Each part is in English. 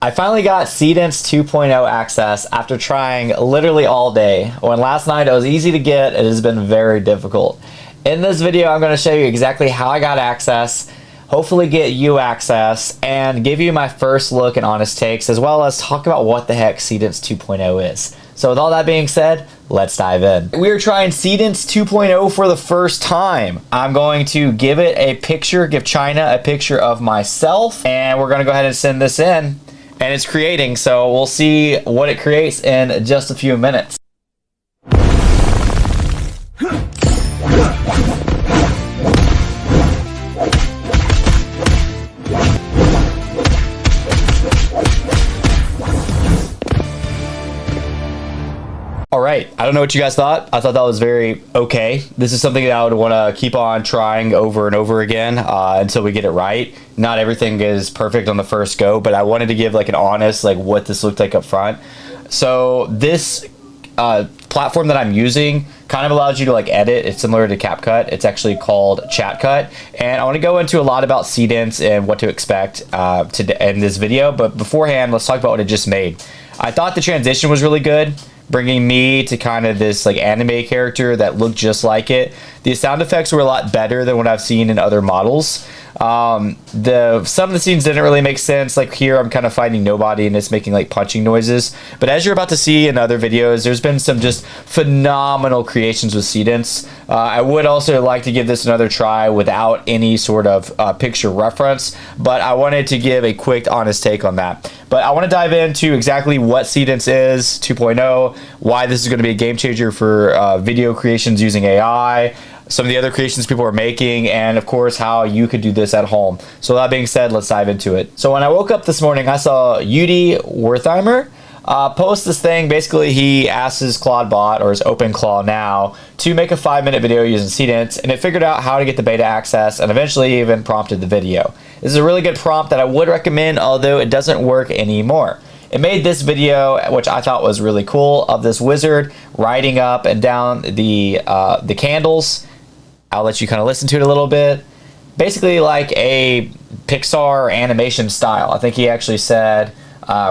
I finally got Seedance 2.0 access after trying literally all day. When last night it was easy to get, it has been very difficult. In this video, I'm going to show you exactly how I got access, hopefully get you access, and give you my first look and honest takes, as well as talk about what the heck Seedance 2.0 is. So with all that being said, let's dive in. We are trying Seedance 2.0 for the first time. I'm going to give it a picture, give China a picture of myself, and we're going to go ahead and send this in. And it's creating, so we'll see what it creates in just a few minutes. Alright, I don't know what you guys thought. I thought that was very okay. This is something that I would want to keep on trying over and over again until we get it right. Not everything is perfect on the first go, but I wanted to give like an honest, like what this looked like up front. So this platform that I'm using kind of allows you to like edit. It's similar to CapCut. It's actually called ChatCut. And I want to go into a lot about Seedance and what to expect in this video. But beforehand, let's talk about what it just made. I thought the transition was really good, bringing me to kind of this like anime character that looked just like it. The sound effects were a lot better than what I've seen in other models. Some of the scenes didn't really make sense. Like here, I'm kind of fighting nobody and it's making like punching noises. But as you're about to see in other videos, there's been some just phenomenal creations with Seedance. I would also like to give this another try without any sort of picture reference, but I wanted to give a quick, honest take on that. But I want to dive into exactly what Seedance is 2.0, why this is going to be a game changer for video creations using AI, some of the other creations people are making, and of course how you could do this at home. So that being said, let's dive into it. So when I woke up this morning, I saw Udi Wertheimer post this thing. Basically, he asked his Claude bot, or his OpenClaw now, to make a 5-minute video using Seedance, and it figured out how to get the beta access and eventually even prompted the video. This is a really good prompt that I would recommend, although it doesn't work anymore. It made this video, which I thought was really cool, of this wizard riding up and down the candles. I'll let you kind of listen to it a little bit. Basically like a Pixar animation style. I think he actually said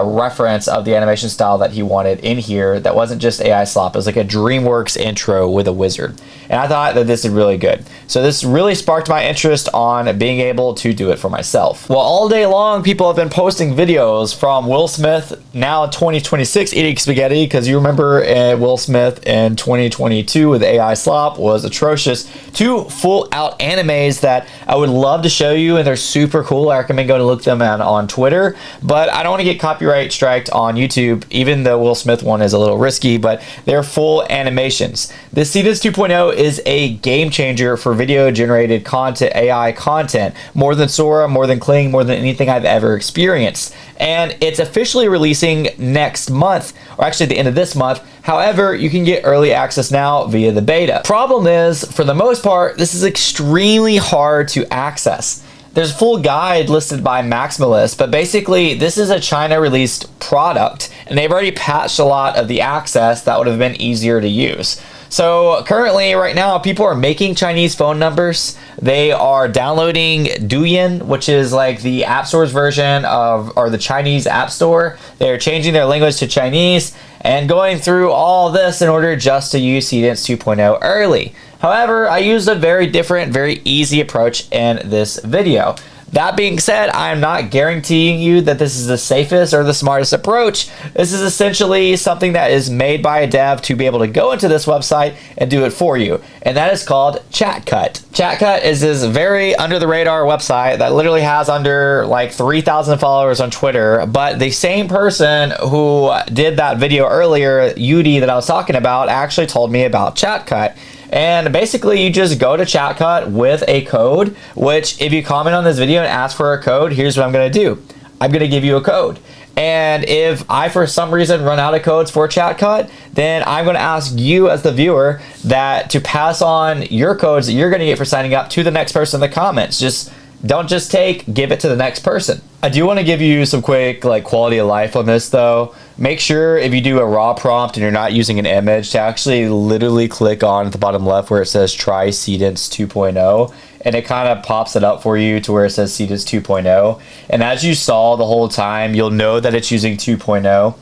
reference of the animation style that he wanted in here that wasn't just AI slop. It was like a DreamWorks intro with a wizard. And I thought that this is really good. So this really sparked my interest on being able to do it for myself. Well, all day long, people have been posting videos from Will Smith, now 2026, eating spaghetti, because you remember Will Smith in 2022 with AI slop was atrocious. 2 full-out animes that I would love to show you, and they're super cool. I recommend going to look them on Twitter, but I don't want to get copyright striked on YouTube, even though Will Smith one is a little risky, but they're full animations. This Seedance 2.0 is a game changer for video generated content, AI content, more than Sora, more than Kling, more than anything I've ever experienced. And it's officially releasing next month, or actually the end of this month. However, you can get early access now via the beta. Problem is, for the most part, this is extremely hard to access. There's a full guide listed by Maximalist, but basically this is a China released product and they've already patched a lot of the access that would have been easier to use. So currently right now people are making Chinese phone numbers. They are downloading Douyin, which is like the App Store's version of, or the Chinese App Store. They're changing their language to Chinese and going through all this in order just to use Seedance 2.0 early. However, I used a very different, very easy approach in this video. That being said, I am not guaranteeing you that this is the safest or the smartest approach. This is essentially something that is made by a dev to be able to go into this website and do it for you. And that is called ChatCut. ChatCut is this very under the radar website that literally has under like 3,000 followers on Twitter. But the same person who did that video earlier, Udi, that I was talking about, actually told me about ChatCut. And basically you just go to ChatCut with a code, which if you comment on this video and ask for a code, here's what I'm going to do. I'm going to give you a code. And if I, for some reason, run out of codes for ChatCut, then I'm going to ask you as the viewer that to pass on your codes that you're going to get for signing up to the next person in the comments. Just don't just give it to the next person. I do want to give you some quick like quality of life on this though. Make sure if you do a raw prompt and you're not using an image to actually literally click on at the bottom left where it says try Seedance 2.0 and it kind of pops it up for you to where it says Seedance 2.0. And as you saw the whole time, you'll know that it's using 2.0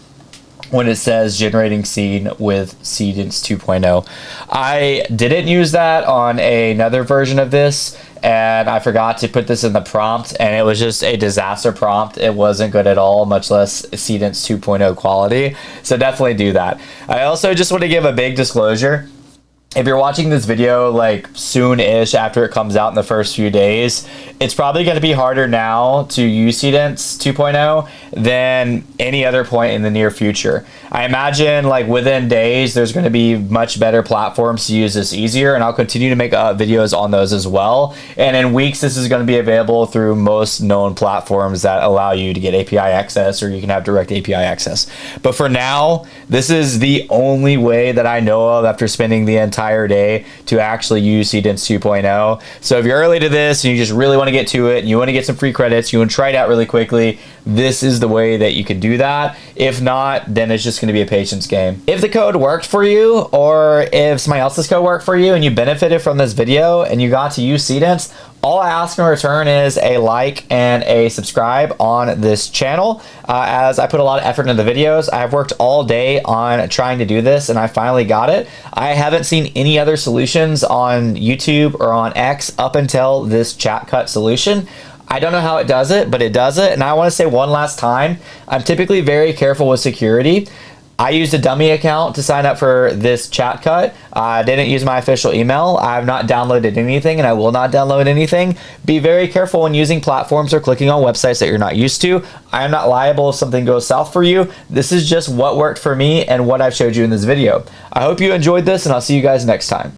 when it says generating seed with Seedance 2.0. I didn't use that on another version of this, and I forgot to put this in the prompt, and it was just a disaster prompt. It wasn't good at all, much less Seedance 2.0 quality. So definitely do that. I also just want to give a big disclosure. If you're watching this video like soon-ish after it comes out in the first few days, it's probably going to be harder now to use Seedance 2.0 than any other point in the near future. I imagine like within days there's going to be much better platforms to use this easier, and I'll continue to make videos on those as well. And in weeks this is going to be available through most known platforms that allow you to get API access, or you can have direct API access. But for now, this is the only way that I know of after spending the entire day to actually use Seedance 2.0. So if you're early to this and you just really want to get to it and you want to get some free credits, you want to try it out really quickly, this is the way that you can do that. If not, then it's just going to be a patience game. If the code worked for you, or if somebody else's code worked for you and you benefited from this video and you got to use Seedance, all I ask in return is a like and a subscribe on this channel, as I put a lot of effort into the videos. I've worked all day on trying to do this, and I finally got it. I haven't seen any other solutions on YouTube or on X up until this chat cut solution. I don't know how it does it, but it does it. And I want to say one last time, I'm typically very careful with security. I used a dummy account to sign up for this chat cut. I didn't use my official email. I've not downloaded anything, and I will not download anything. Be very careful when using platforms or clicking on websites that you're not used to. I am not liable if something goes south for you. This is just what worked for me and what I've showed you in this video. I hope you enjoyed this, and I'll see you guys next time.